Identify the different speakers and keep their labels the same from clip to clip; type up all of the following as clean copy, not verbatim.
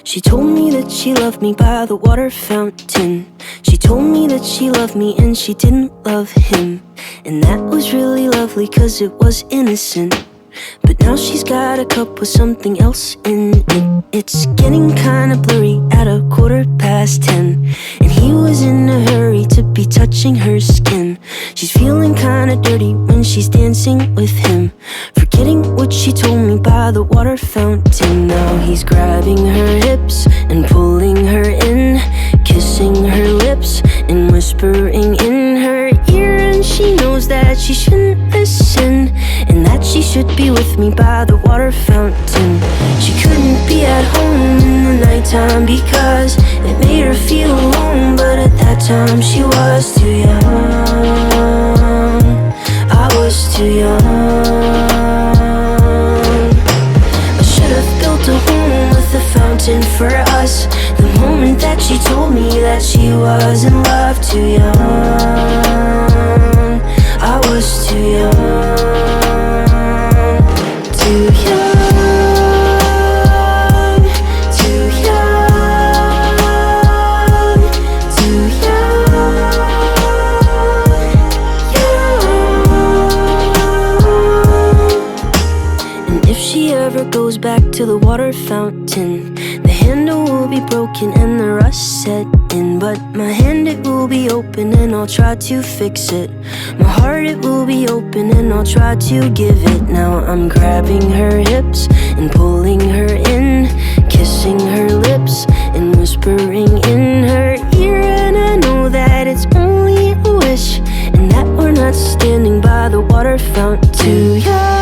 Speaker 1: She told me that she loved me by the water fountain. She told me that she loved me and she didn't love him. And that was really lovely cause it was innocent. But now she's got a cup with something else in it. It's getting kinda blurry at 10:15. And he was in a hurry to be touching her skin. She's feeling kinda dirty when she's dancing with him, forgetting what she told me by the water fountain. Now he's grabbing her hips and pulling her in, kissing her lips and whispering in her ear. And she knows that she shouldn't listen, and that she should be with me by the water fountain. She couldn't be at home in the nighttime because it made her feel alone. But at that time she was too young. I was too young. I should have built a home with a fountain for us. The moment that she told me that she was in love. Too young. I was too young. Too young, too young, too young, young. And if she ever goes back to the water fountain, the handle will be broken and the rust set in. But my hand, it will be open and I'll try to fix it. My heart, it will be open and I'll try to give it. Now I'm grabbing her hips and pulling her in, kissing her lips and whispering in her ear. And I know that it's only a wish, and that we're not standing by the water fountain. Too young,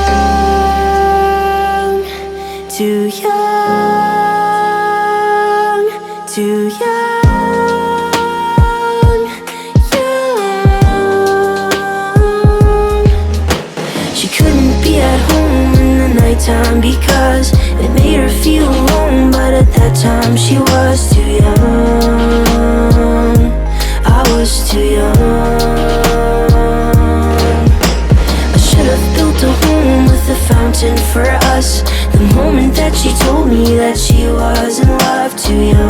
Speaker 1: too young, too young. Time because it made her feel alone. But at that time she was too young. I was too young. I should have built a home with a fountain for us. The moment that she told me that she was in love. Too young.